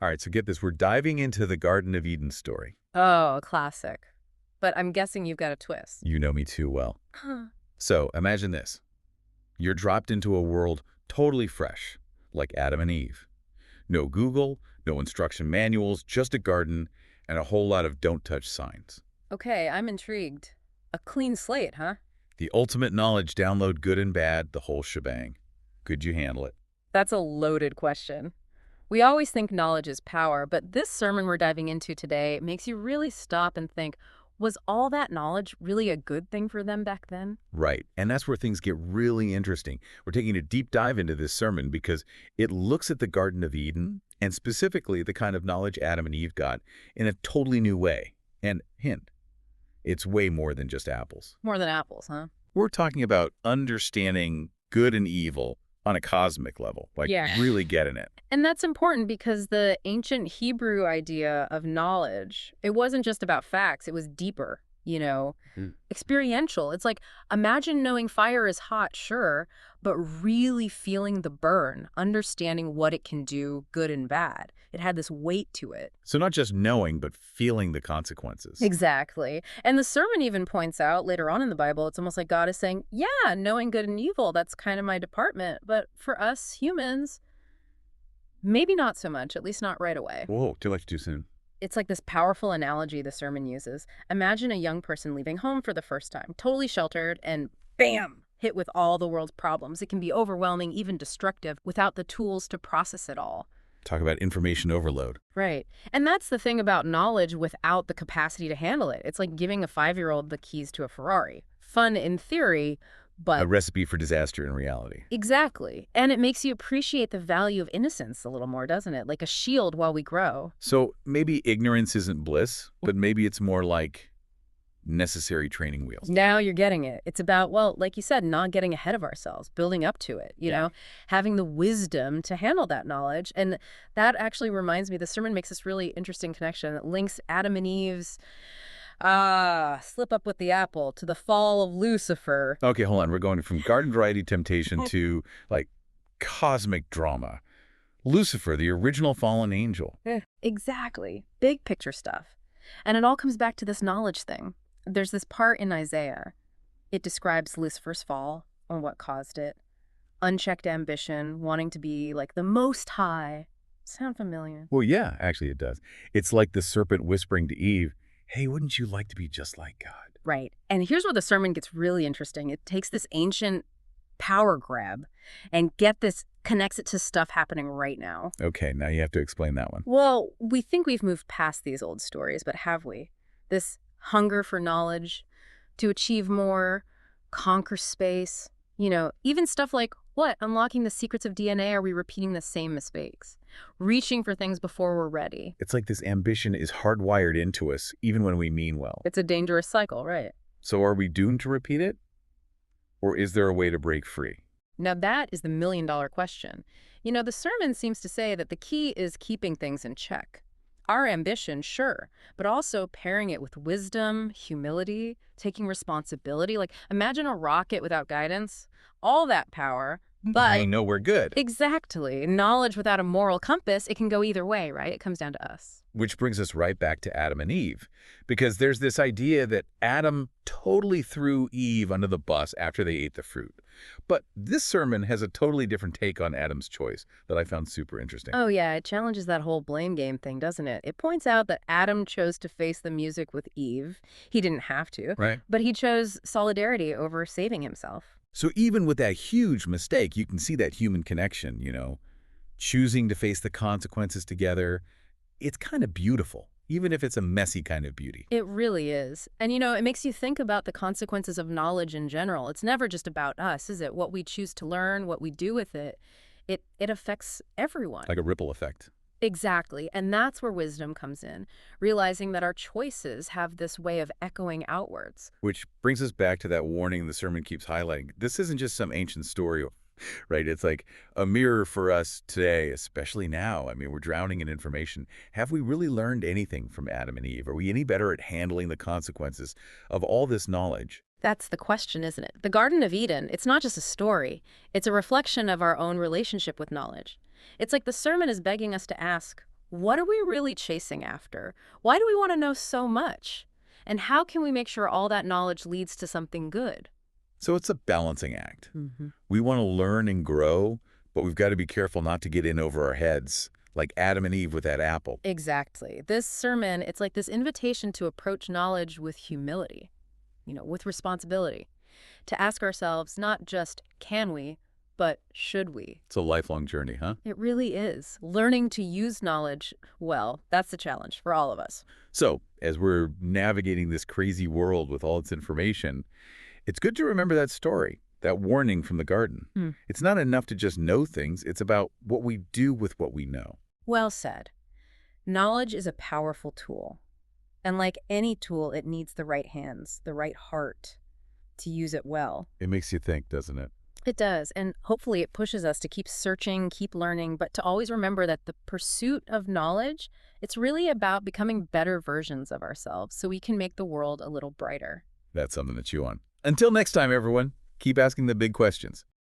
All right, so get this. We're diving into the Garden of Eden story. Oh, a classic. But I'm guessing you've got a twist. You know me too well. Huh. So imagine this. You're dropped into a world totally fresh, like Adam and Eve. No Google, no instruction manuals, just a garden and a whole lot of don't touch signs. Okay, I'm intrigued. A clean slate, huh? The ultimate knowledge download, good and bad, the whole shebang. Could you handle it? That's a loaded question. We always think knowledge is power, but this sermon we're diving into today makes you really stop and think, was all that knowledge really a good thing for them back then? Right, and that's where things get really interesting. We're taking a deep dive into this sermon because it looks at the Garden of Eden, and specifically the kind of knowledge Adam and Eve got, in a totally new way. And hint, it's way more than just apples. More than apples, huh? We're talking about understanding good and evil on a cosmic level, like Yeah. really getting it. And that's important because the ancient Hebrew idea of knowledge, it wasn't just about facts, it was deeper, experiential. It's like, imagine knowing fire is hot, sure, but really feeling the burn, understanding what it can do, good and bad. It had this weight to it. So not just knowing, but feeling the consequences. Exactly. And the sermon even points out later on in the Bible, it's almost like God is saying, yeah, knowing good and evil, that's kind of my department. But for us humans, maybe not so much, at least not right away. Whoa, too much too soon. It's like this powerful analogy the sermon uses. Imagine a young person leaving home for the first time, totally sheltered, and bam, hit with all the world's problems. It can be overwhelming, even destructive, without the tools to process it all. Talk about information overload. Right. And that's the thing about knowledge without the capacity to handle it. It's like giving a 5-year-old the keys to a Ferrari. Fun in theory, but... A recipe for disaster in reality. Exactly. And it makes you appreciate the value of innocence a little more, doesn't it? Like a shield while we grow. So maybe ignorance isn't bliss, but maybe it's more like necessary training wheels. Now you're getting it. It's about, well, like you said, not getting ahead of ourselves, building up to it, having the wisdom to handle that knowledge. And that actually reminds me, the sermon makes this really interesting connection. It links Adam and Eve's slip up with the apple to the fall of Lucifer. Okay, hold on. We're going from garden variety temptation to like cosmic drama. Lucifer, the original fallen angel. Exactly. Big picture stuff. And it all comes back to this knowledge thing. There's this part in Isaiah. It describes Lucifer's fall and what caused it. Unchecked ambition, wanting to be like the Most High. Sound familiar? Well, yeah, actually it does. It's like the serpent whispering to Eve, hey, wouldn't you like to be just like God? Right. And here's where the sermon gets really interesting. It takes this ancient power grab and connects it to stuff happening right now. Okay, now you have to explain that one. Well, we think we've moved past these old stories, but have we? This hunger for knowledge, to achieve more, conquer space, even stuff like, what, unlocking the secrets of DNA, are we repeating the same mistakes? Reaching for things before we're ready. It's like this ambition is hardwired into us, even when we mean well. It's a dangerous cycle, right? So are we doomed to repeat it? Or is there a way to break free? Now that is the million-dollar question. The sermon seems to say that the key is keeping things in check. Our ambition, sure, but also pairing it with wisdom, humility, taking responsibility. Like, imagine a rocket without guidance, all that power, but... I know we're good. Exactly. Knowledge without a moral compass, it can go either way, right? It comes down to us. Which brings us right back to Adam and Eve, because there's this idea that Adam totally threw Eve under the bus after they ate the fruit. But this sermon has a totally different take on Adam's choice that I found super interesting. Oh yeah, it challenges that whole blame game thing, doesn't it? It points out that Adam chose to face the music with Eve. He didn't have to, right? But he chose solidarity over saving himself. So even with that huge mistake, you can see that human connection, choosing to face the consequences together. It's kind of beautiful, even if it's a messy kind of beauty. It really is. And, it makes you think about the consequences of knowledge in general. It's never just about us, is it? What we choose to learn, what we do with it, it affects everyone. Like a ripple effect. Exactly. And that's where wisdom comes in, realizing that our choices have this way of echoing outwards. Which brings us back to that warning the sermon keeps highlighting. This isn't just some ancient story, right? It's like a mirror for us today, especially now. I mean, we're drowning in information. Have we really learned anything from Adam and Eve? Are we any better at handling the consequences of all this knowledge? That's the question, isn't it? The Garden of Eden, it's not just a story. It's a reflection of our own relationship with knowledge. It's like the sermon is begging us to ask, What are we really chasing after? Why do we want to know so much? And how can we make sure all that knowledge leads to something good? So it's a balancing act. Hmm. We want to learn and grow, but we've got to be careful not to get in over our heads, like Adam and Eve with that apple. Exactly. This sermon, it's like this invitation to approach knowledge with humility, with responsibility, to ask ourselves not just can we, but should we? It's a lifelong journey, huh? It really is. Learning to use knowledge well, that's the challenge for all of us. So, as we're navigating this crazy world with all its information, it's good to remember that story, that warning from the garden. Hmm. It's not enough to just know things, it's about what we do with what we know. Well said. Knowledge is a powerful tool. And like any tool, it needs the right hands, the right heart to use it well. It makes you think, doesn't it? It does, and hopefully it pushes us to keep searching, keep learning, but to always remember that the pursuit of knowledge, it's really about becoming better versions of ourselves so we can make the world a little brighter. That's something to chew on. Until next time, everyone, keep asking the big questions.